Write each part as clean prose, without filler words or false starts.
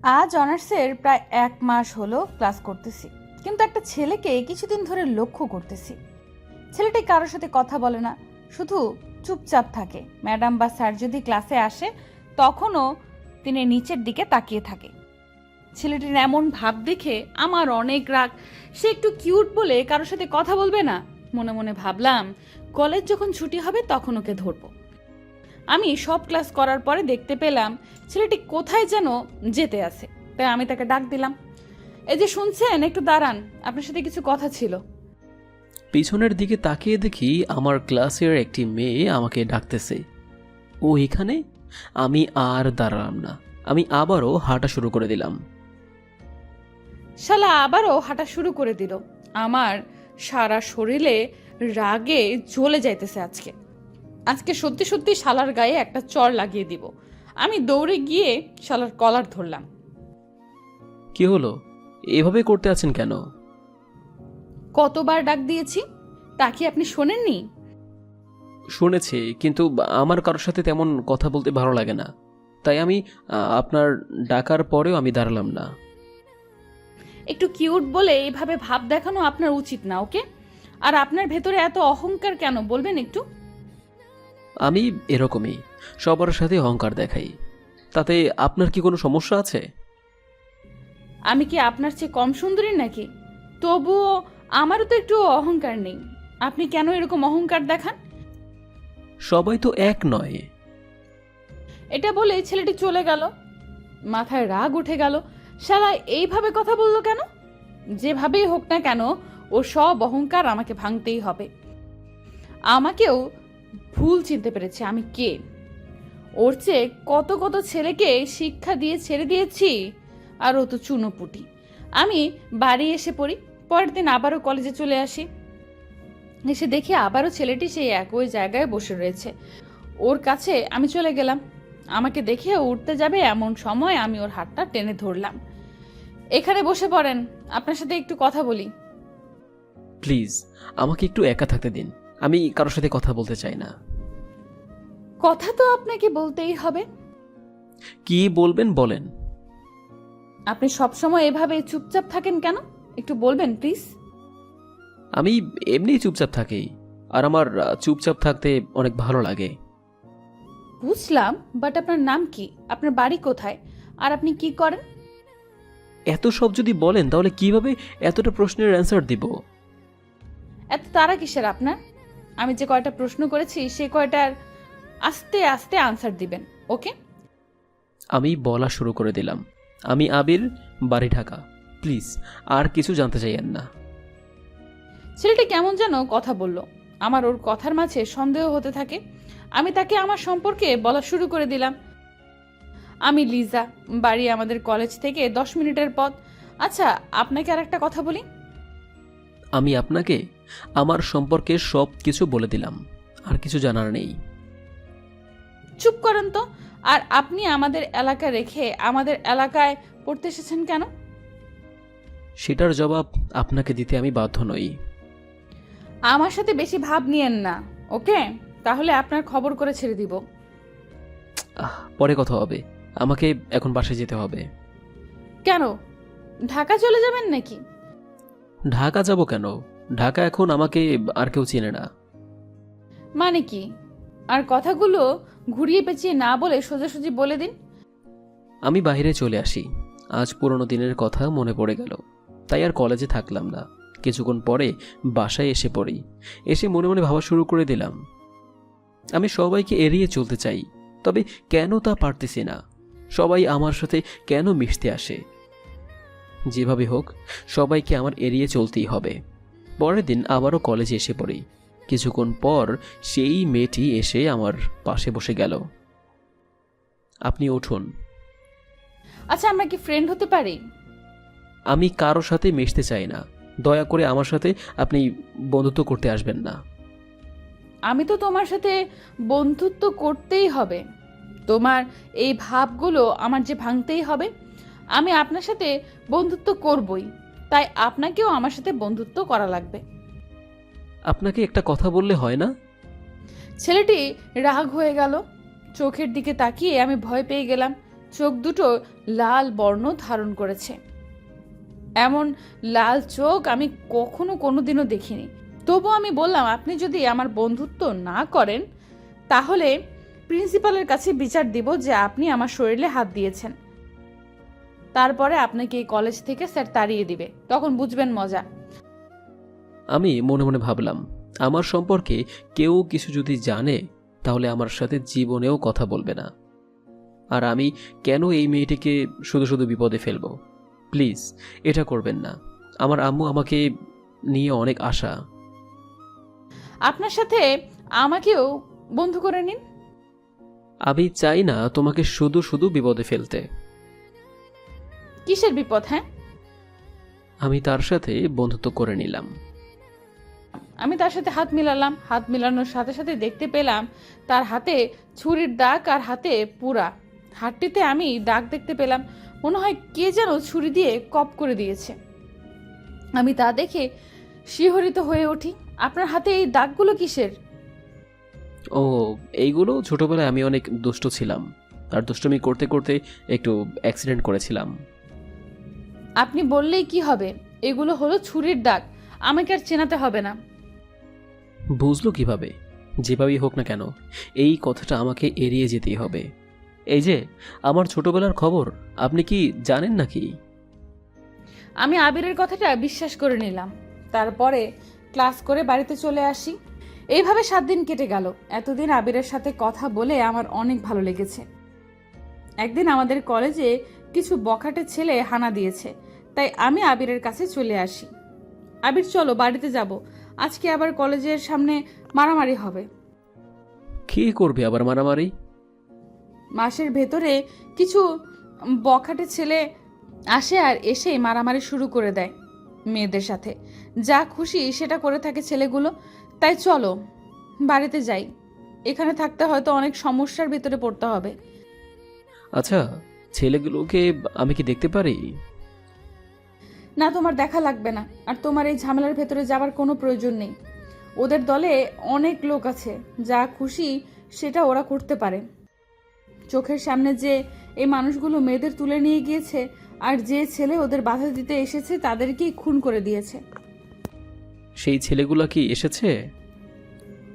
আজ অনার্সের প্রায় 1 মাস হলো ক্লাস করতেছি, কিন্তু একটা ছেলেকে কিছুদিন ধরে লক্ষ্য করতেছি। ছেলেটি কারোর সাথে কথা বলে না, শুধু চুপচাপ থাকে। ম্যাডাম বা স্যার যদি ক্লাসে আসে তখনও তিনি নিচের দিকে তাকিয়ে থাকে। ছেলেটির এমন ভাব দেখে আমার অনেক রাগ। সে একটু কিউট বলে কারোর সাথে কথা বলবে না। মনে মনে ভাবলাম, কলেজ যখন ছুটি হবে তখন ওকে ধরবো। আমি সব ক্লাস করার পরে দেখতে পেলাম ছেলেটি কোথায় যেন যেতে আছে, তাই আমি তাকে ডাক দিলাম। এই যে শুনছেন, একটু দাঁড়ান, আপনার সাথে কিছু কথা ছিল। পিছনের দিকে তাকিয়ে দেখি আমার ক্লাসের একটি মেয়ে আমাকে ডাকতেছে। ও এখানে? আমি আর দাঁড়ালাম না, আমি আবারও হাঁটা শুরু করে দিলাম। শালা আবারও হাঁটা শুরু করে দিল। আমার সারা শরীরে রাগে জ্বলে যাইতেছে। আজকে আজকে সত্যি সত্যি শালার গায়ে একটা চড় লাগিয়ে দিব। আমি দৌড়ে গিয়ে শালার কলার ধরলাম। কি হলো? এভাবে করতে আছেন কেন? কতবার ডাক দিয়েছি, তা কি আপনি শোনেননি? শুনেছি, কিন্তু আমার কারোর সাথে তেমন কথা বলতে ভালো লাগে না, তাই আমি আপনার ডাকার পরেও আমি দাঁড়ালাম না। একটু কিউট বলে এইভাবে ভাব দেখানো আপনার উচিত না, ওকে? আর আপনার ভেতরে এত অহংকার কেন, বলবেন একটু? আমি এরকমই, সবার সাথে অহংকার দেখাই। তাতে আপনার কি কোনো সমস্যা আছে? আমি কি আপনার চেয়ে কম সুন্দরী নাকি? তবুও আমারও তো একটু অহংকার নেই। আপনি কেন এরকম অহংকার দেখান? সবাই তো এক নয়। এটা বলে ছেলেটি চলে গেল। মাথায় রাগ উঠে গেল। শালা এইভাবে কথা বললো কেন? যেভাবেই হোক না কেন, ও সব অহংকার আমাকে ভাঙতেই হবে। আমাকেও ভুল চিনতে পেরেছে আমি কে। ওর চেয়ে কত কত ছেলেকে শিক্ষা দিয়ে ছেড়ে দিয়েছি, আর ও তো চুনোপুটি। আমি বাড়ি এসে পড়ি, পরের দিন আবারও কলেজে চলে আসি। এসে দেখি আবারও ছেলেটি সেই একই জায়গায় বসে রয়েছে। ওর কাছে আমি চলে গেলাম। আমাকে দেখে ও উঠতে যাবে এমন সময় আমি ওর হাতটা টেনে ধরলাম। এখানে বসে পড়েন, আপনার সাথে একটু কথা বলি। প্লিজ, আমাকে একটু একা থাকতে দিন, আমি কারোর সাথে কথা বলতে চাই না। কথা তো আপনাকে বলতেই হবে। কি বলবেন বলেন। আপনি সবসময় এভাবে চুপচাপ থাকেন কেন, একটু বলবেন প্লিজ? আমি এমনি চুপচাপ থাকি, আর আমার চুপচাপ থাকতে অনেক ভালো লাগে। বুঝলাম, বাট আপনার নাম কি, আপনার বাড়ি কোথায়, আর আপনি কি করেন? এত সব যদি বলেন তাহলে কিভাবে এতটা প্রশ্নের অ্যান্সার দিব? এত তাড়া কিসের আপনার? আমি যে কয়টা প্রশ্ন করেছি সে কয়টার আস্তে আস্তে আনসার দিবেন, ওকে? আমি বলা শুরু করে দিলাম। আমি আবির, বাড়ি ঢাকা। প্লিজ আর কিছু জানতে চাইয়েন না। ছেলেটি কেমন যেন কথা বলল। আমার ওর কথার মাঝে সন্দেহ হতে থাকে। আমি তাকে আমার সম্পর্কে বলা শুরু করে দিলাম। আমি লিজা, বাড়ি আমাদের কলেজ থেকে 10 মিনিটের পথ। আচ্ছা, আপনাকে আর একটা কথা বলি। আমি আপনাকে আমার সম্পর্কে সব কিছু বলে দিলাম, আর কিছু জানার নেই। চুপ করেন তো। আর আপনি আমাদের এলাকা রেখে আমাদের এলাকায় পড়তে এসেছেন কেন? সেটার জবাব আপনাকে দিতে আমি বাধ্য নই। আমার সাথে বেশি ভাব নিয়েন না, ওকে? তাহলে আপনার খবর করে ছেড়ে দিব। পরে কথা হবে, আমাকে এখন বাসায় যেতে হবে। কেন, ঢাকা চলে যাবেন নাকি? ঢাকা যাব কেন? ঢাকা এখন আমাকে আর কেউ চেনে না। মানে কি? আর কথাগুলো ঘুরিয়ে পেঁচিয়ে না বলে সোজাসুজি বলে দিন। আমি বাইরে চলে আসি। আজ পুরনো দিনের কথা মনে পড়ে গেল, তাই আর কলেজে থাকলাম না। কিছুক্ষণ পরে বাসায় এসে পড়ি। এসে মনে মনে ভাবা শুরু করে দিলাম, আমি সবাইকে এড়িয়ে চলতে চাই, তবে কেন তা পারতেছি না। সবাই আমার সাথে কেন মিশতে আসে? যেভাবে হোক সবাইকে আমার এড়িয়ে চলতেই হবে। পরের দিন আবারও কলেজে এসে পড়ি। কিছুক্ষণ পর সেই মেয়েটি এসে আমার পাশে বসে গেল। আপনি উঠুন। আচ্ছা, আমরা কি ফ্রেন্ড হতে পারি? আমি কারোর সাথে মিশতে চাই না, দয়া করে আমার সাথে আপনি বন্ধুত্ব করতে আসবেন না। আমি তো তোমার সাথে বন্ধুত্ব করতেই হবে। তোমার এই ভাবগুলো আমার যে ভাঙতেই হবে। আমি আপনার সাথে বন্ধুত্ব করবই, তাই আপনাকেও আমার সাথে বন্ধুত্ব করা লাগবে। আপনাকে একটা কথা বললে হয় না? ছেলেটি রাগ হয়ে গেল। চোখের দিকে তাকিয়ে আমি ভয় পেয়ে গেলাম। চোখ দুটো লাল বর্ণ ধারণ করেছে। এমন লাল চোখ আমি কখনো কোনোদিনও দেখিনি। তবু আমি বললাম, আপনি যদি আমার বন্ধুত্ব না করেন তাহলে প্রিন্সিপালের কাছে বিচার দিব যে আপনি আমার শরীরে হাত দিয়েছেন। তারপরে আপনাকে এই কলেজ থেকে স্যার তাড়িয়ে দিবে, তখন বুঝবেন মজা। আমি মনে মনে ভাবলাম, আমার সম্পর্কে কেউ কিছু যদি জানে তাহলে আমার সাথে জীবনেও কথা বলবে না। আর আমি কেন এই মেয়েটিকে শুধু শুধু বিপদে ফেলবো? প্লিজ এটা করবেন না। আমার আম্মু আমাকে নিয়ে অনেক আশা। আপনার সাথে আমাকেও বন্ধু করে নিন। আমি চাই না তোমাকে শুধু শুধু বিপদে ফেলতে। কিসের বিপদ? হ্যাঁ, আমি তার সাথে বন্ধুত্ব করে নিলাম। আমি তার সাথে হাত মিলালাম। হাত মিলানোর সাথে সাথে দেখতে পেলাম তার হাতে ছুরির দাগ আর হাতে পুরা। হাতটিতে আমি দাগ দেখতে পেলাম, মনে হয় কে যেন ছুরি দিয়ে কপ করে দিয়েছে। আমি তা দেখে শিহরিত হয়ে উঠি। আপনার হাতে এই দাগগুলো কিসের? ও, এইগুলো ছোটবেলায় আমি অনেক দুষ্ট ছিলাম, আর দুষ্টুমি করতে করতে একটু অ্যাক্সিডেন্ট করেছিলাম। আপনি বললেই কি হবে? এগুলো হলো ছুরির দাগ, আমাকে আর চেনাতে হবে না। বুঝলো কিভাবে? যেভাবেই হোক না কেন এই কথাটা আমাকে এড়িয়ে যেতেই হবে। এই যে আমার ছোটবেলার খবর আপনি কি জানেন নাকি? আমি আবিরের কথাটা বিশ্বাস করে নিলাম। তারপরে ক্লাস করে বাড়িতে চলে আসি। এইভাবে 7 দিন কেটে গেল। এতদিন আবিরের সাথে কথা বলে আমার অনেক ভালো লেগেছে। একদিন আমাদের কলেজে কিছু বখাটে ছেলে হানা দিয়েছে, তাই আমি আবিরের কাছে চলে আসি। আবির, চলো বাড়িতে যাব, আজকে আবার কলেজের সামনে মারামারি হবে। কি করবে আবার মারামারি? মাসের ভেতরে কিছু বখাটে ছেলে আসে আর এসে মারামারি শুরু করে দেয় মেয়েদের সাথে। যা খুশি সেটা করে থাকে ছেলেগুলো। তাই চলো বাড়িতে যাই, এখানে থাকতে হয়তো অনেক সমস্যার ভিতরে পড়তে হবে। আচ্ছা, ছেলেগুলোকে আমি কি দেখতে পারি? না, তোমার দেখা লাগবে না, আর তোমার এই ঝামেলার ভেতরে যাবার কোনো প্রয়োজন নেই। ওদের দলে অনেক লোক আছে, যা খুশি সেটা ওরা করতে পারে। চোখের সামনে যে এই মানুষগুলো মেয়েদের তুলে নিয়ে গিয়েছে, আর যে ছেলে ওদের বাধা দিতে এসেছে তাদেরকেই খুন করে দিয়েছে। সেই ছেলেগুলো কি এসেছে?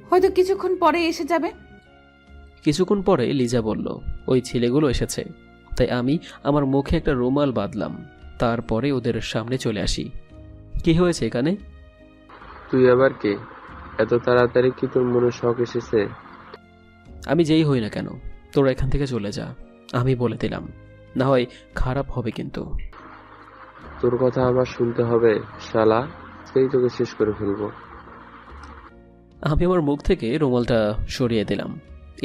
হয়তো কিছুক্ষণ পরে এসে যাবে। কিছুক্ষণ পরে লিজা বলল, ওই ছেলেগুলো এসেছে। তাই আমি আমার মুখে একটা রুমাল বাঁধলাম, তারপরে ওদের সামনে চলে আসি। কি হয়েছে এখানে? তুই আবার কে? এত তাড়াতাড়ি কি তোর মনে শখ এসেছে? আমি যেই হই না কেন, তোরা এখান থেকে চলে যা, আমি বলে দিলাম, না হয় খারাপ হবে কিন্তু। তোর কথা আমার শুনতে হবে শালা, সেই তোকে শেষ করে ফেলবো। আমি আমার মুখ থেকে রুমালটা সরিয়ে দিলাম।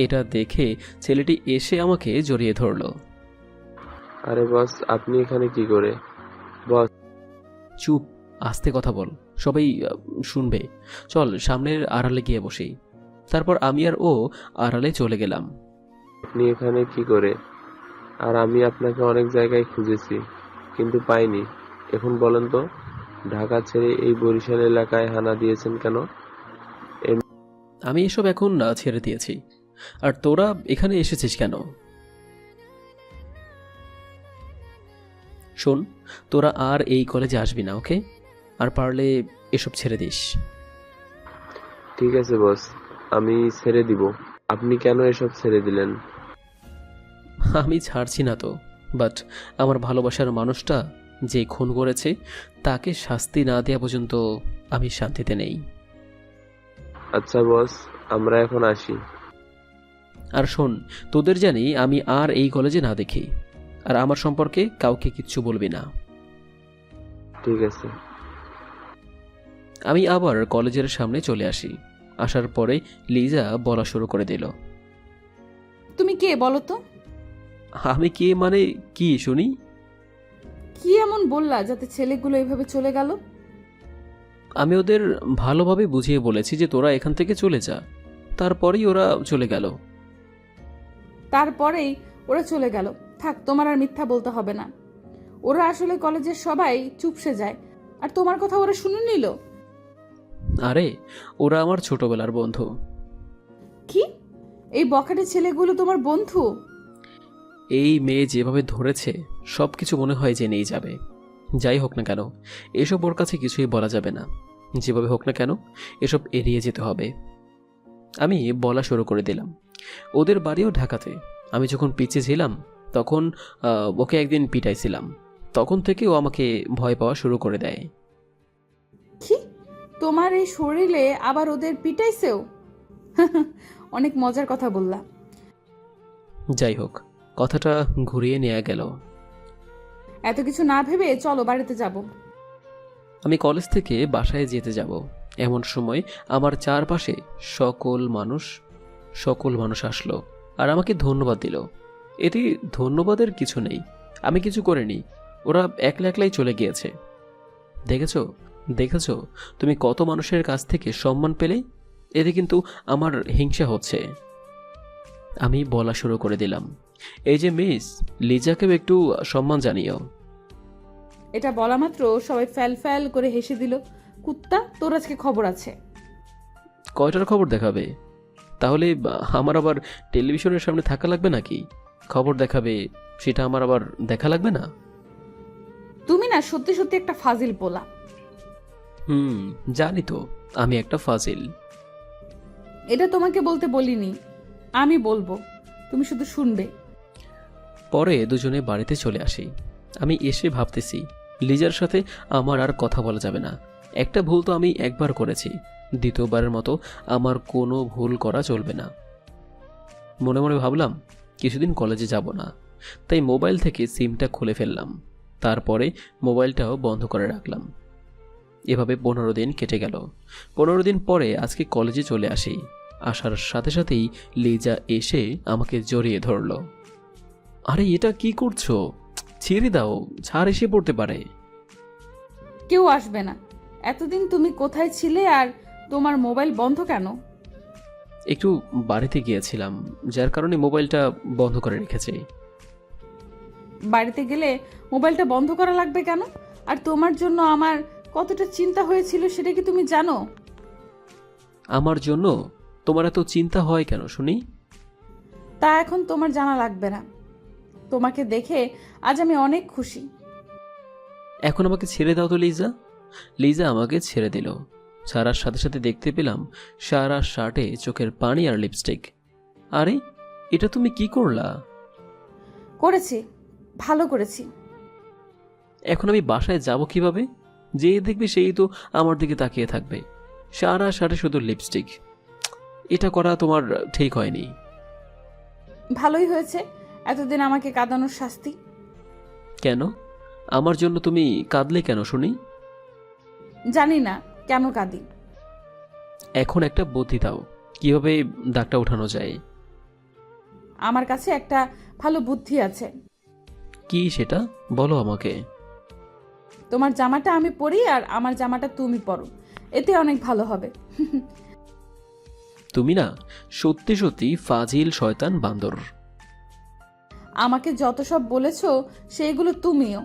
এটা দেখে ছেলেটি এসে আমাকে জড়িয়ে ধরলো। আরে বস, আপনি এখানে কি করে? বস, চুপ, আস্তে কথা বল, সবাই শুনবে। চল সামনের আড়ালে গিয়ে বসি। তারপর আমি আর ও আড়ালে চলে গেলাম। আপনি এখানে কি করে? আর আমি আপনাকে অনেক জায়গায় খুঁজেছি কিন্তু পাইনি। এখন বলেন তো, ঢাকা ছেড়ে এই বরিশাল এলাকায় হানা দিয়েছেন কেন? আমি এসব এখন ছেড়ে দিয়েছি। আর তোরা এখানে এসেছিস কেন? শোন, তোরা আর এই কলেজে আসবি না, ওকে? আর পারলে এসব ছেড়ে দিস। ঠিক আছে বস, আমি ছেড়ে দিব। আপনি কেন এসব ছেড়ে দিলেন? আমি ছাড়ছি না তো, বাট আমার ভালোবাসার মানুষটা যে খুন করেছে তাকে শাস্তি না দেওয়া পর্যন্ত আমি শান্তিতে নেই। আচ্ছা বস, আমরা এখন আসি। আর শোন, তোদের জানি আমি আর এই কলেজে না দেখি, আর আমার সম্পর্কে কাউকে কিচ্ছু বলবি না। ঠিক আছে। আমি আবার কলেজের সামনে চলে আসি। আসার পরে লিজা বলা শুরু করে দিল। তুমি কে বলো তো? আমি কে মানে কি শুনি? কি এমন বললা যাতে ছেলেগুলো এভাবে চলে গেল? আমি ওদের ভালোভাবে বুঝিয়ে বলেছি যে তোরা এখান থেকে চলে যা, তারপরেই ওরা চলে গেল। তারপরেই ওরা চলে গেল? থাক, তোমার আর মিথ্যা বলতে হবে না। ওরা আসলে কলেজের সবাই চুপসে যায়, আর তোমার কথা ওরা শুনে নিল। আরে, ওরা আমার ছোটবেলার বন্ধু। কি? এই বখাটে ছেলেগুলো তোমার বন্ধু? এই মেয়ে যেভাবে ধরেছে সব কিছু মনে হয় যে নেই যাবে। যাই হোক না কেন, এসব ওর কাছে কিছুই বলা যাবে না। যেভাবে হোক না কেন এসব এড়িয়ে যেতে হবে। আমি বলা শুরু করে দিলাম, ওদের বাড়িও ঢাকাতে। আমি যখন পিছিয়ে ছিলাম তখন ওকে একদিন পিটাইছিলাম। তখন থেকে ও আমাকে ভয় পাওয়া শুরু করে দেয়। কি, তোমার এই শরীরে আবার ওদের পিটাইছেও? অনেক মজার কথা বললা। যাই হোক, কথাটা ঘুরিয়ে নেওয়া গেল। এত কিছু না ভেবে চলো বাড়িতে যাব। আমি কলেজ থেকে বাসায় যেতে যাব এমন সময় আমার চারপাশে সকল মানুষ আসলো আর আমাকে ধন্যবাদ দিল। এতে ধন্যবাদের কিছু নেই, আমি কিছু করিনি। ওরা একলা একলাই চলে গিয়েছে। দেখেছো দেখেছো তুমি কত মানুষের কাছ থেকে সম্মান পেলে? এতে কিন্তু আমার হিংসা হচ্ছে। আমি বলা শুরু করে দিলাম, এই যে মিস, লিজাকেও একটু সম্মান জানিও। এটা বলা মাত্র সবাই ফ্যাল ফ্যাল করে হেসে দিল। কুত্তা, তোর আজকে খবর আছে। কয়টার খবর দেখাবে? তাহলে আমার আবার টেলিভিশনের সামনে থাকা লাগবে নাকি? খবর দেখাবে, সেটা আমার আবার দেখা লাগবে না? তুমি না সত্যি সত্যি একটা ফাজিল পোলা। জানি তো আমি একটা ফাজিল। এটা তোমাকে বলতে বলিনি, আমি বলবো, তুমি শুধু শুনবে। পরে দুজনে বাড়িতে চলে আসি। আমি এসে ভাবতেছি, লিজার সাথে আমার আর কথা বলা যাবে না। একটা ভুল তো আমি একবার করেছি, দ্বিতীয়বারের মতো আমার কোনো ভুল করা চলবে না। মনে মনে ভাবলাম কিছুদিন কলেজে যাব না, তাই মোবাইল থেকে সিমটা খুলে ফেললাম। তারপরে মোবাইলটাও বন্ধ করে রাখলাম। এভাবে 15 দিন কেটে গেল। 15 দিন পরে আজকে কলেজে চলে আসি। আসার সাথে সাথেই লিজা এসে আমাকে জড়িয়ে ধরল। আরে এটা কি করছো? ছেড়ে দাও, ছাড় এসে পড়তে পারে। কেউ আসবে না। এতদিন তুমি কোথায় ছিলে আর তোমার মোবাইল বন্ধ কেন? একটু বাড়িতে গিয়েছিলাম, যার কারণে মোবাইলটা বন্ধ করে রেখেছি। বাড়িতে গেলে মোবাইলটা বন্ধ করা লাগবে কেন? আর তোমার জন্য আমার কতটা চিন্তা হয়েছিল সেটা কি তুমি জানো? আমার জন্য তোমার এত চিন্তা হয় কেন শুনি? তা এখন তোমার জানা লাগবে না। তোমাকে দেখে আজ আমি অনেক খুশি। এখন আমাকে ছেড়ে দাও তো লিজা। লিজা আমাকে ছেড়ে দিল। ছাড়ার সাথে সাথে দেখতে পেলাম সারা শার্টে চোখের পানি আর লিপস্টিক। আরে এটা তুমি কি করলা? করেছি, ভালো করেছি। এখন আমি বাসায় যাব কিভাবে? যে দেখবে সেই তো আমার দিকে তাকিয়ে থাকবে। সারা শার্টে শুধু লিপস্টিক, এটা করা তোমার ঠিক হয়নি। ভালোই হয়েছে, এতদিন আমাকে কাঁদানোর শাস্তি। কেন? আমার জন্য তুমি কাঁদলে কেন শুনি? জানি না কেন কাঁদি। এখন একটা বুদ্ধি দাও, কিভাবে দাগটা উঠানো যায়। আমার কাছে একটা ভালো বুদ্ধি আছে। কি সেটা বলো আমাকে। তোমার জামাটা আমি পরি আর আমার জামাটা তুমি পরো, এতে অনেক ভালো হবে। তুমি না সত্যি সত্যি ফাজিল শয়তান বান্দর। আমাকে যত সব বলেছো সেইগুলো তুমিও।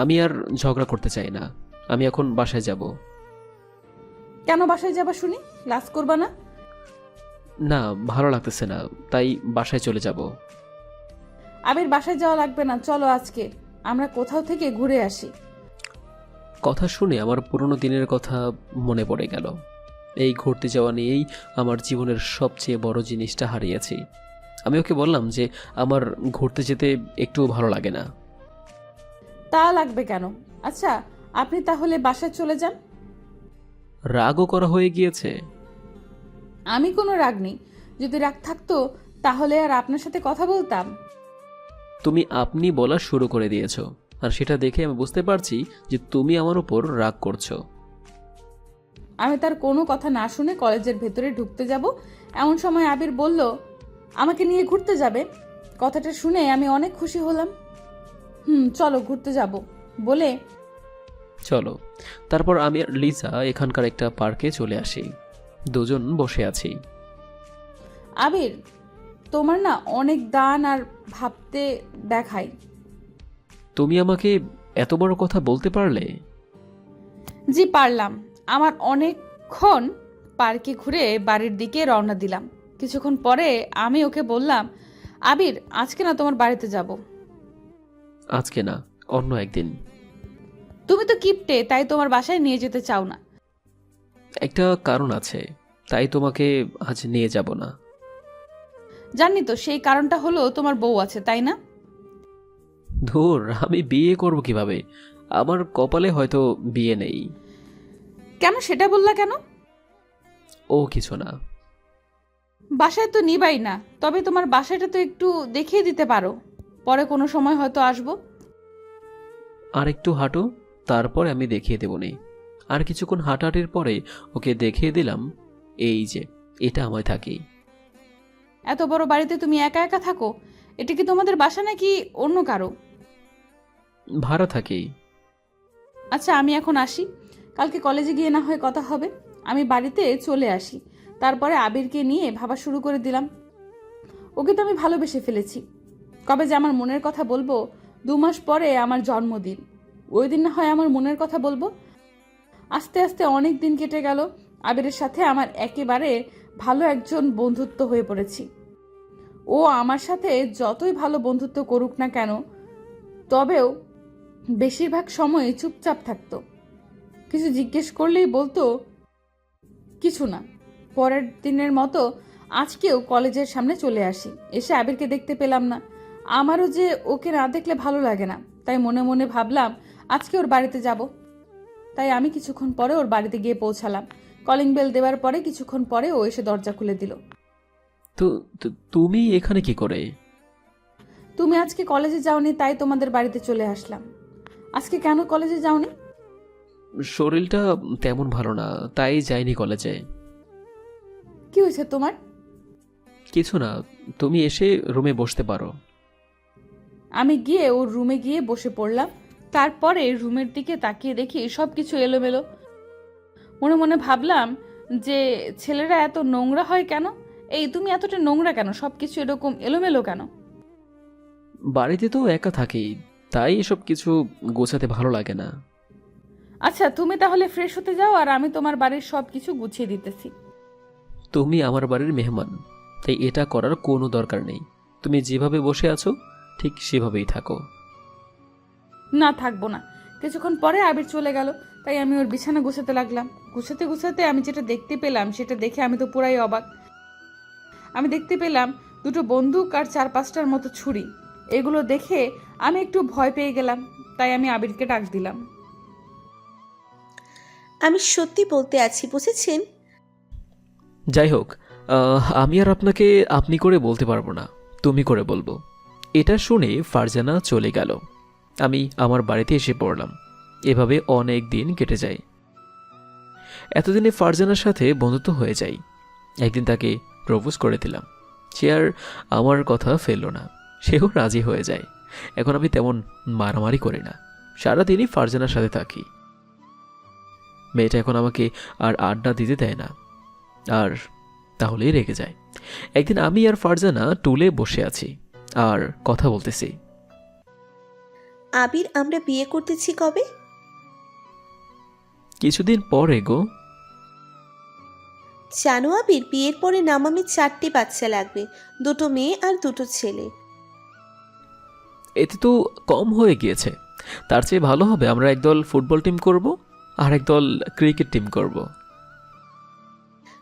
আমি আর ঝগড়া করতে চাই না, আমি এখন বাসায় যাব। কেন বাসায় যাবা শুনি? ক্লাস করবা না? না, ভালো লাগতেছে না, তাই বাসায় চলে যাব। আবির, বাসায় যাওয়া লাগবে না, চলো আজকে আমরা কোথাও থেকে ঘুরে আসি। কথা শুনে আমার পুরনো দিনের কথা মনে পড়ে গেল। এই ঘুরতে যাওয়া নিয়েই আমার জীবনের সবচেয়ে বড় জিনিসটা হারিয়েছি। আমি ওকে বললাম যে আমার ঘুরতে যেতে একটু ভালো লাগে না। তা লাগবে কেন? আচ্ছা, আপনি তাহলে বাসায় চলে যান। রাগও করা হয়ে গিয়েছে। আমি কোনো রাগ নেই, যদি রাগ থাকতো তাহলে আর আপনার সাথে কথা বলতাম? তুমি আপনি বলা শুরু করে দিয়েছো, আর সেটা দেখে আমি বুঝতে পারছি যে তুমি আমার উপর রাগ করছো। আমি তার কোনো কথা না শুনে কলেজের ভেতরে ঢুকতে যাব এমন সময় আবির বলল আমাকে নিয়ে ঘুরতে যাবে। কথাটা শুনে আমি অনেক খুশি হলাম। চলো ঘুরতে যাব বলে চলো। তারপর আমি আর লিজা এখানকার একটা পার্কে চলে আসি। দুজন বসে আছি। আবির, তোমার না অনেক দান আর ভাবতে দেখাই। তুমি আমাকে এত বড় কথা বলতে পারলে? জি পারলাম। আমার অনেকক্ষণ পার্কে ঘুরে বাড়ির দিকে রওনা দিলাম। কিছুক্ষণ পরে আমি ওকে বললাম আবির, আজকে না তোমার বাড়িতে যাব। আজকে না, অন্য একদিন। তুমি তো কিপটে, তাই তোমার বাসায় নিয়ে যেতে চাও না। একটা কারণ আছে, তাই তোমাকে আজ নিয়ে যাব না। জানি তো, সেই কারণটা হলো তোমার বউ আছে, তাই না? ধুর, আমি বিয়ে করব কিভাবে? আমার কপালে হয়তো বিয়ে নেই। কেন সেটা বললা কেন? ও কিছু না। বাসায় তো নিবাই না, তবে তোমার বাসাটা তো একটু দেখিয়ে দিতে পারো, পরে কোনো সময় হয়তো আসবো। আর একটু হাঁটো, তারপর আমি দেখিয়ে দেবনি। আর কিছুক্ষণ হাঁটাহাঁটির পরে ওকে দেখিয়ে দিলাম, এই যে এটা আমায় থাকি। এত বড় বাড়িতে তুমি একা একা থাকো? এটা কি তোমাদের বাসা নাকি অন্য কারো? ভাড়া থাকি। আচ্ছা, আমি এখন আসি, কালকে কলেজে গিয়ে না হয় কথা হবে। আমি বাড়িতে চলে আসি, তারপরে আবিরকে নিয়ে ভাবা শুরু করে দিলাম। ওকে তো আমি ভালোবেসে ফেলেছি। কবে যে আমার মনের কথা বলবো? 2 মাস পরে আমার জন্মদিন, ওই দিন না হয় আমার মনের কথা বলবো। আস্তে আস্তে অনেক দিন কেটে গেল। আবিরের সাথে আমার একেবারে ভালো একজন বন্ধুত্ব হয়ে পড়েছি। ও আমার সাথে যতই ভালো বন্ধুত্ব করুক না কেন, তবেও বেশিরভাগ সময় চুপচাপ থাকতো। কিছু জিজ্ঞেস করলেই বলতো কিছু না। পরের দিনের মতো আজকেও কলেজের সামনে চলে আসি, এসে আবিরকে দেখতে পেলাম না। আমারও যে ওকে না দেখলে ভালো লাগে না, তাই মনে মনে ভাবলাম আজকে ওর বাড়িতে যাব। তাই আমি কিছুক্ষণ পরে ওর বাড়িতে গিয়ে পৌঁছালাম। কলিং বেল দেওয়ার পরে কিছুক্ষণ পরে ও এসে দরজা খুলে দিল। তো তুমি এখানে কি করে? তুমি আজকে কলেজে যাওনি, তাই তোমাদের বাড়িতে চলে আসলাম। আজকে কেন কলেজে যাওনি? শরীরটা তেমন ভালো না, তাই যাইনি কলেজে। কি হয়েছে তোমার? কিছু না, তুমি এসে রুমে বসতে পারো। আমি গিয়ে ওর রুমে গিয়ে বসে পড়লাম। তারপরে রুমের দিকে তাকিয়ে দেখি সব কিছু এলোমেলো। মনে মনে ভাবলাম যে ছেলেরা এত নোংরা হয় কেন? এই তুমি এতটা নোংরা কেন? সব কিছু এরকম এলোমেলো কেন? বাড়িতে তো একা থাকি, তাই এসব কিছু গোছাতে ভালো লাগে না। আচ্ছা, তুমি তাহলে ফ্রেশ হতে যাও, আর আমি তোমার বাড়ির সব কিছু গুছিয়ে দিতেছি। তুমি আমার বাড়ির মেহমান, তাই এটা করার কোনো দরকার নেই। তুমি যেভাবে বসে আছো ঠিক সেভাবেই থাকো। না, থাকবো না। কিছুক্ষণ পরে আবির চলে গেল, তাই আমি ওর বিছানা গুছাতে লাগলাম। গুছাতে গুছাতে আমি যেটা দেখতে পেলাম সেটা দেখে আমি তো পুরাই অবাক। আমি দেখতে পেলাম 2টো বন্দুক আর 4-5টার মতো ছুরি। এগুলো দেখে আমি একটু ভয় পেয়ে গেলাম, তাই আমি আবিরকে ডাক দিলাম। আমি সত্যি বলতে আছি, বুঝেছেন? যাই হোক, আমি আর আপনাকে আপনি করে বলতে পারবো না, তুমি করে বলবো। এটা শুনে ফারজানা চলে গেল। আমি আমার বাড়িতে এসে পড়লাম। এভাবে অনেক দিন কেটে যায়। এতদিনে ফারজানার সাথে বন্ধুত্ব হয়ে যায়। একদিন তাকে প্রপোজ করে দিলাম। সে আর আমার কথা ফেললো না, সেও রাজি হয়ে যায়। এখন আমি তেমন মারামারি করি না, সারাদিনই ফারজানার সাথে থাকি। মেয়েটা এখন আমাকে আর আড্ডা দিতে দেয় না, আর তাহলেই রেগে যায়। একদিন আমি আর ফারজানা টুলে বসে আছি আর কথা বলতেছি। আবির, আমরা বিয়ে করতেছি কবে? কিছুদিন পরে গো। জানো আবির, বিয়ের পরে নামামি 4টে বাচ্চা লাগবে, 2টো মেয়ে আর 2টো ছেলে। এতে তো কম হয়ে গিয়েছে। তার চেয়ে ভালো হবে আমরা একদল ফুটবল টিম করব আর একদল ক্রিকেট টিম করব।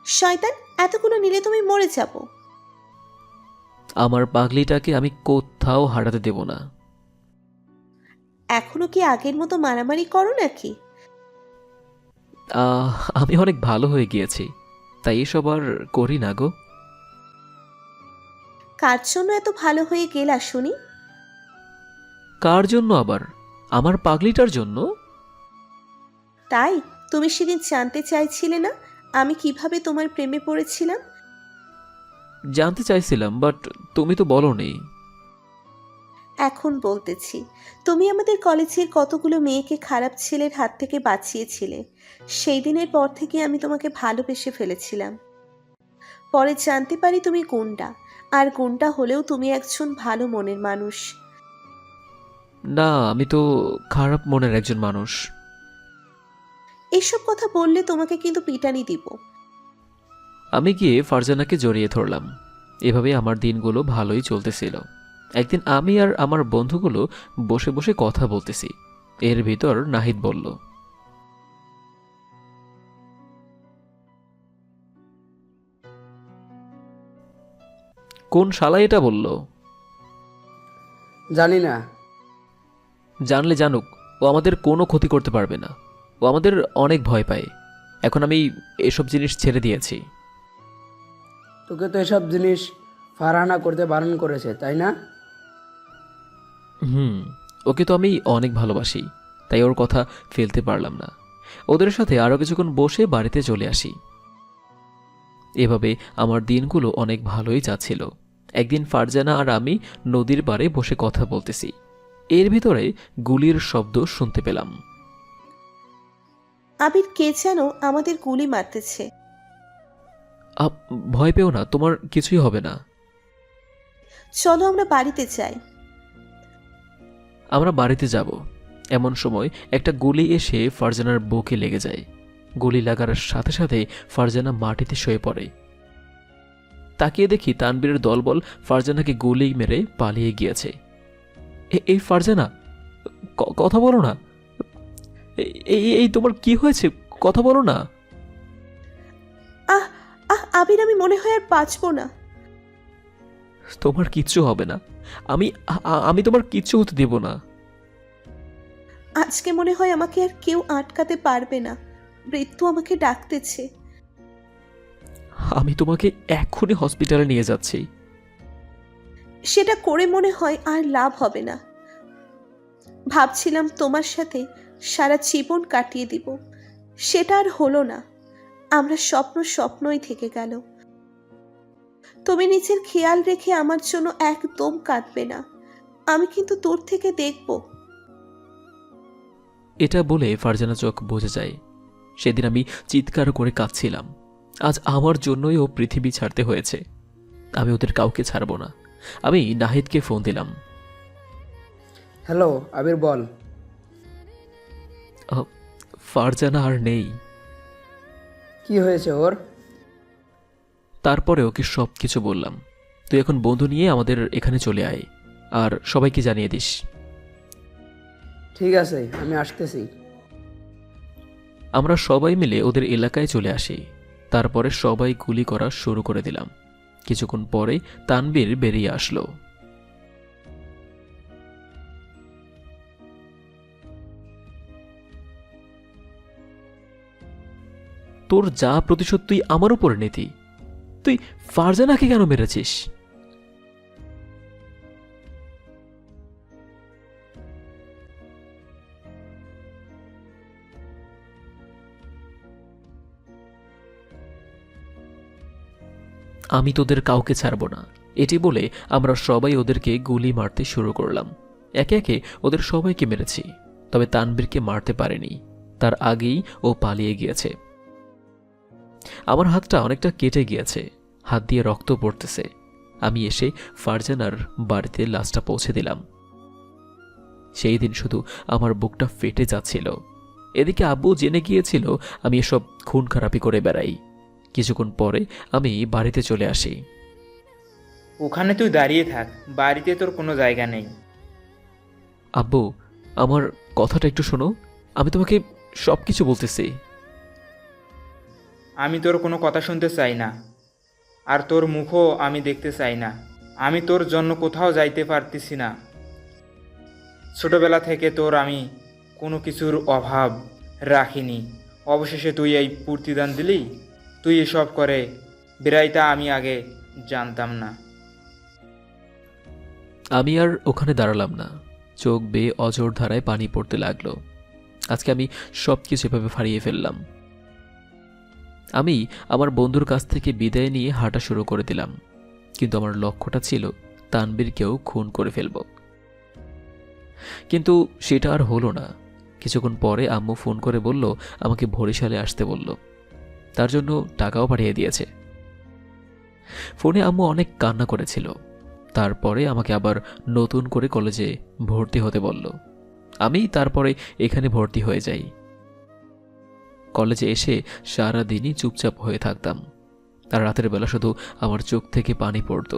শয়তান, এতগুলো নিলে তুমি মরে যাবো। আমার পাগলিটাকে আমি কোথাও হারাতে দেব না। এখনো কি আগের মতো মারামারি করো নাকি? আমি অনেক ভালো হয়ে গিয়েছি, তাই এসব আর করি না গো। কার জন্য এত ভালো হয়ে গেলা শুনি? কার জন্য আবার? আমার পাগলিটার জন্য। তাই তুমি সেদিন জানতে চাইছিলে না আমি কিভাবে তোমার প্রেমে পড়েছিলাম? জানতে চাইছিলাম, বাট তুমি তো বলোনি। এখন বলতেছি, তুমি আমাদের কলেজের কতগুলো মেয়েকে খারাপ ছেলের হাত থেকে বাঁচিয়েছিলে। সেই দিনের পর থেকে আমি তোমাকে ভালোবেসে ফেলেছিলাম। পরে জানতে পারি তুমি গুন্ডা, আর গুন্ডা হলেও তুমি একজন ভালো মনের মানুষ। না, আমি তো খারাপ মনের একজন মানুষ। এসব কথা বললে তোমাকে কিন্তু পিটানি দিব। আমি গিয়ে ফারজানাকে জড়িয়ে ধরলাম। এভাবে আমার দিনগুলো ভালোই চলতেছিল। একদিন আমি আর আমার বন্ধুগুলো বসে বসে কথা বলতেছি। এর ভিতর নাহিদ বলল, কোন শালা এটা বলল? জানি না। জানলে জানুক, ও আমাদের কোনো ক্ষতি করতে পারবে না। ও আমাদের অনেক ভয় পায়। এখন আমি এসব জিনিস ছেড়ে দিয়েছি। তোকে তো এসব জিনিস ফারহানা করতে বারণ করেছে, তাই না? ওকে তো আমি অনেক ভালোবাসি, তাই ওর কথা ফেলতে পারলাম না। ওদের সাথে আরও কিছুক্ষণ বসে বাড়িতে চলে আসি। এভাবে আমার দিনগুলো অনেক ভালোই যাচ্ছিল। একদিন ফারজানা আর আমি নদীর পাড়ে বসে কথা বলতেছি। এর ভিতরে গুলির শব্দ শুনতে পেলাম। আবির কে যেন আমাদের গুলি মারতেছে। ভয় পেও না, তোমার কিছুই হবে না। চলো আমরা বাড়িতে যাই। আমরা বাড়িতে যাব। এমন সময় একটা গুলি এসে ফারজানার বুকে লেগে যায়। গুলি লাগার সাথে সাথে ফারজানা মাটিতে শুয়ে পড়ে। তাকিয়ে দেখি তানবীরের দলবল ফারজানাকে গুলি মেরে পালিয়ে গিয়েছে। এই ফারজানা, কথা বলো না। এই তোমার কি হয়েছে? কথা বলো না। আহ আহ আবির, আমি মনে হয় আর বাঁচবো না। তোমার কিচ্ছু হবে না। আমি তোমার কিচ্ছু হতে দেব না। আজকে মনে হয় আমাকে আর কেউ আটকাতে পারবে না। মৃত্যু আমাকে ডাকতেছে। আমি তোমাকে এক্ষুনি হসপিটালে নিয়ে যাচ্ছি। সেটা করে মনে হয় আর লাভ হবে না। ভাবছিলাম তোমার সাথে সারা জীবন কাটিয়ে দিব, সেটা আর হলো না। আমরা স্বপ্নই থেকে গেল। তুমি নিজের খেয়াল রেখে আমার জন্য একদম কাঁদবে না। আমি কিন্তু দূর থেকে দেখব। এটা বলে ফারজানা চোখ বুজে যায়। সেদিন আমি চিৎকার করে কাঁদছিলাম। আজ আমার জন্যই ও পৃথিবী ছাড়তে হয়েছে। আমি ওদের কাউকে ছাড়ব না। আমি নাহিদকে ফোন দিলাম। হ্যালো আবির, বল। ফারজানা আর নেই। কি হয়েছে ওর? তারপরে ওকে সব কিছু বললাম। তুই এখন বন্ধু নিয়ে আমাদের এখানে চলে আয়, আর সবাইকে জানিয়ে দিস। ঠিক আছে, আমি আসতেছি। আমরা সবাই মিলে ওদের এলাকায় চলে আসি। তারপরে সবাই গুলি করা শুরু করে দিলাম। কিছুক্ষণ পরে তানবীর বেরিয়ে আসলো। তোর যা প্রতিশোধ তুই আমার উপরে নিতি। তুই ফারজানাকে কেন মেরেছিস? আমি তোদের কাউকে ছাড়ব না, এটি বলে আমরা সবাই ওদেরকে গুলি মারতে শুরু করলাম। একে একে ওদের সবাইকে মেরেছি, তবে তানবীরকে মারতে পারেনি। তার আগেই ও পালিয়ে গিয়েছে। আমার হাতটা অনেকটা কেটে গিয়েছে, হাত দিয়ে রক্ত পড়তেছে। আমি এসে ফারজানার বাড়িতে লাশটা পৌঁছে দিলাম। সেই দিন শুধু আমার বুকটা ফেটে যাচ্ছিল। এদিকে আব্বু জেনে গিয়েছিল আমি এসব খুন খারাপি করে বেড়াই। কিছুক্ষণ পরে আমি বাড়িতে চলে আসি। ওখানে তুই দাঁড়িয়ে থাক, বাড়িতে তোর কোনো জায়গা নেই। আব্বু, আমার কথাটা একটু শোনো। আমি তোমাকে সব কিছু বলতেছি। আমি তোর কোনো কথা শুনতে চাই না, আর তোর মুখও আমি দেখতে চাই না। আমি তোর জন্য কোথাও যাইতে পারতেছি না। ছোটবেলা থেকে তোর আমি কোনো কিছুর অভাব রাখিনি। অবশেষে তুই এই প্রতিদান দিলি। তুই এসব করে বেড়াইতা আমি আগে জানতাম না। আমি আর ওখানে দাঁড়ালাম না। চোখ বেয়ে অজর ধারায় পানি পড়তে লাগলো। আজকে আমি সব কিছু এভাবে হারিয়ে ফেললাম। আমি আমার বন্ধুর কাছ থেকে বিদায় নিয়ে হাঁটা শুরু করে দিলাম, কিন্তু আমার লক্ষ্যটা ছিল তানবীরকেও খুন করে ফেলব। কিন্তু সেটা আর হলো না। কিছুক্ষণ পরে আম্মু ফোন করে বলল আমাকে বরিশালে আসতে বলল। তার জন্য টাকাও পাঠিয়ে দিয়েছে। ফোনে আম্মু অনেক কান্না করেছিল। তারপরে আমাকে আবার নতুন করে কলেজে ভর্তি হতে বলল। আমি তারপরে এখানে ভর্তি হয়ে যাই। কলেজে এসে সারা দিনই চুপচাপ হয়ে থাকতাম। আর রাতের বেলা শুধু আমার চোখ থেকে পানি পড়তো।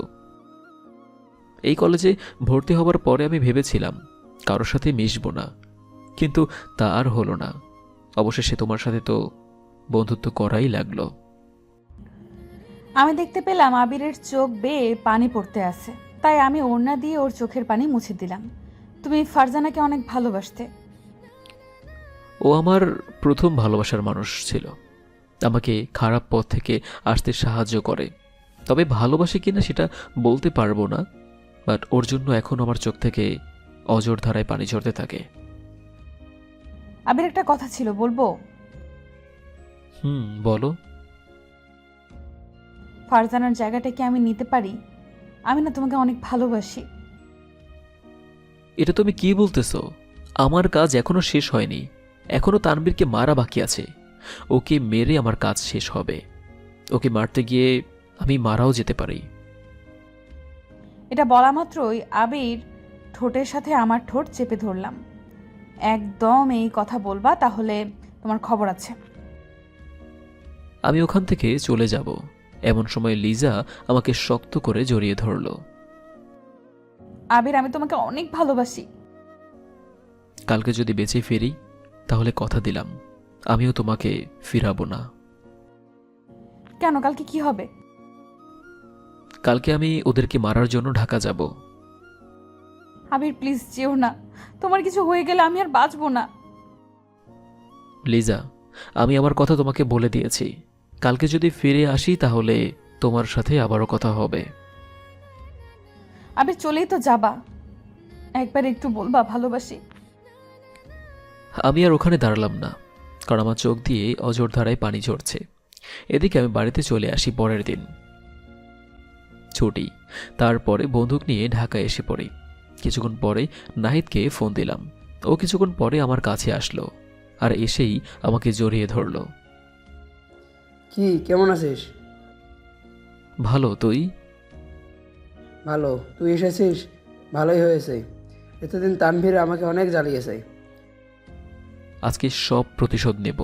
এই কলেজে ভর্তি হবার পরে আমি ভেবেছিলাম কারোর সাথে মিশবো না, কিন্তু তা আর হলো না। অবশেষে তোমার সাথে তো বন্ধুত্ব করাই লাগলো। আমি দেখতে পেলাম আবিরের চোখ বেয়ে পানি পড়তে আছে, তাই আমি ওড়না দিয়ে ওর চোখের পানি মুছে দিলাম। তুমি ফারজানাকে অনেক ভালোবাসতে। ও আমার প্রথম ভালোবাসার মানুষ ছিল। আমাকে খারাপ পথ থেকে আসতে সাহায্য করে। তবে ভালোবাসে কিনা সেটা বলতে পারবো না, বাট ওর জন্য এখন আমার চোখ থেকে অজর ধারায় পানি ঝরতে থাকে। আবির, একটা কথা ছিল, বলবো? বলো। ফারজানার জায়গাটা কি আমি নিতে পারি? আমি না তোমাকে অনেক ভালোবাসি। এটা তুমি কি বলতেছো? আমার কাজ এখনো শেষ হয়নি। এখনো তানবীরকে মারা বাকি আছে। ওকে মেরে আমার কাজ শেষ হবে। ওকে মারতে গিয়ে আমি মারাও যেতে পারি। এটা বলা মাত্রই আবির ঠোঁটের সাথে আমার ঠোঁট চেপে ধরলাম। একদম এই কথা বলবা, তাহলে তোমার খবর আছে। আমি ওখান থেকে চলে যাব এমন সময় লিজা আমাকে শক্ত করে জড়িয়ে ধরল। আবির, আমি তোমাকে অনেক ভালোবাসি। কালকে যদি বেঁচে ফিরি তাহলে কথা দিলাম আমিও তোমাকে ফিরাবো না। কেন? কালকে কি হবে? কালকে আমি ওদেরকে মারার জন্য ঢাকা যাব। আবির, প্লিজ যেও না। তোমার কিছু হয়ে গেলে আমি আর বাঁচবো না। লিজা, আমি আমার কথা তোমাকে বলে দিয়েছি। কালকে যদি ফিরে আসি তাহলে তোমার সাথে আবারও কথা হবে। আবির, চলেই তো যাবা, একবার একটু বলবা ভালোবাসি। আমি আর ওখানে দাঁড়ালাম না, কারণ আমার চোখ দিয়ে অজর ধারায় পানি ঝরছে। এদিকে আমি বাড়িতে চলে আসি পরের দিন ছুটি। তারপরে বন্দুক নিয়ে ঢাকা এসে পড়ি। কিছুক্ষণ পরে নাহিদকে ফোন দিলাম। ও কিছুক্ষণ পরে আমার কাছে আসলো আর এসেই আমাকে জড়িয়ে ধরলো। কি, কেমন আছিস? ভালো, তুই? ভালো। তুই এসেছিস, ভালোই হয়েছে। এতদিন তানভীর আমাকে অনেক জ্বালিয়েছে। আজকে সব প্রতিশোধ নেব।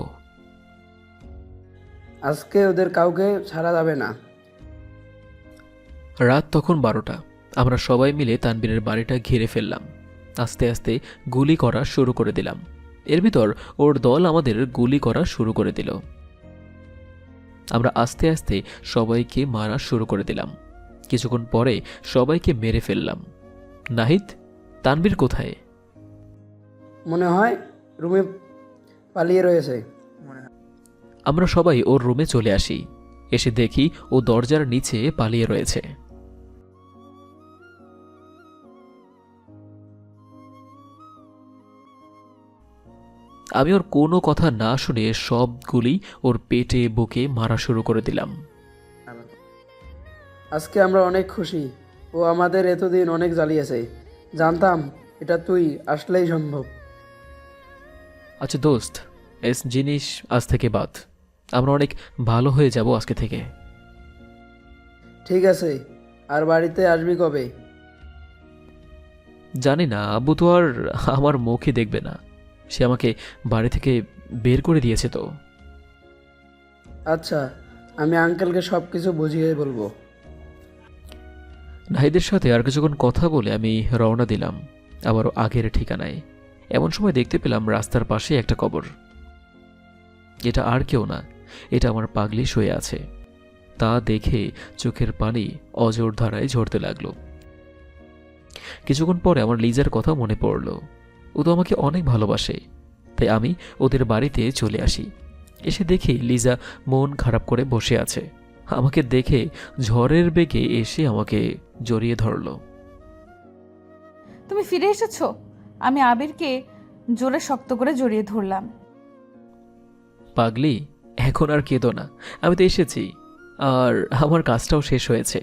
আজকে ওদের কাউকে ছাড়া যাবে না। রাত তখন 12টা। আমরা সবাই মিলে তানবীরের বাড়িটা ঘিরে ফেললাম। আস্তে আস্তে গুলি করা শুরু করে দিলাম। এর ভিতর ওর দল আমাদের গুলি করা শুরু করে দিল। আমরা আস্তে আস্তে সবাইকে মারা শুরু করে দিলাম। কিছুক্ষণ পরে সবাইকে মেরে ফেললাম। নাহিদ, তানবীর কোথায়? মনে হয় রুমে পালিয়ে রয়েছে। আমরা সবাই ওর রুমে চলে আসি। এসে দেখি ও দরজার নিচে পালিয়ে রয়েছে। আমি ওর কোনো কথা না শুনে সবগুলি ওর পেটে বুকে মারা শুরু করে দিলাম। আজকে আমরা অনেক খুশি। ও আমাদের এতদিন অনেক জ্বালিয়েছে। জানতাম এটা তুই আসলেই সম্ভব। আচ্ছা দোস্ত, এস জিনিস আজ থেকে বাদ। আমরা অনেক ভালো হয়ে যাব আজকে থেকে। ঠিক আছে, আর বাড়িতে আসবি কবে? জানি না, আব্বু তো আর আমার মুখই দেখবে না। সে আমাকে বাড়ি থেকে বের করে দিয়েছে তো। আচ্ছা, আমি আঙ্কেলকে সব কিছু বুঝিয়ে বলবো। নাহিদের সাথে আর কিছুক্ষণ কথা বলে আমি রওনা দিলাম আবারও আগের ঠিকানায়। এমন সময় দেখতে পেলাম রাস্তার পাশে একটা কবর। এটা আর কেউ না, এটা আমার পাগলি শুয়ে আছে। তা দেখে চোখের পানি অজর ধারায় ঝরতে লাগলো। কিছুক্ষণ পরে আমার লিজার কথা মনে পড়ল। ও তো আমাকে অনেক ভালোবাসে। তাই আমি ওদের বাড়িতে চলে আসি। এসে দেখি লিজা মন খারাপ করে বসে আছে। আমাকে দেখে ঝড়ের বেগে এসে আমাকে জড়িয়ে ধরল। তুমি ফিরে এসেছো? আমি আবিরকে জোরে শক্ত করে জড়িয়ে ধরলাম। পাগলি, এখন আর কেঁদো না। আমি তো এসেছি, আর আমার কাজটাও শেষ হয়েছে।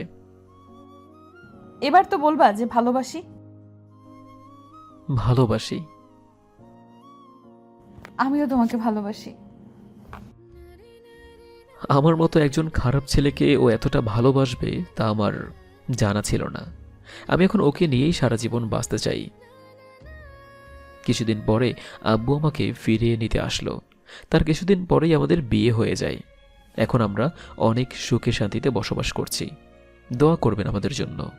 এবার তো বলবা যে ভালোবাসি। ভালোবাসি। আমিও তোমাকে ভালোবাসি। আমার মতো একজন খারাপ ছেলেকে ও এতটা ভালোবাসবে তা আমার জানা ছিল না। আমি এখন ওকে নিয়েই সারা জীবন বাঁচতে চাই। কিছুদিন পরে আব্বু আমাকে ফিরিয়ে নিতে আসলো। তার কিছুদিন পরেই আমাদের বিয়ে হয়ে যায়। এখন আমরা অনেক সুখে শান্তিতে বসবাস করছি। দোয়া করবেন আমাদের জন্য।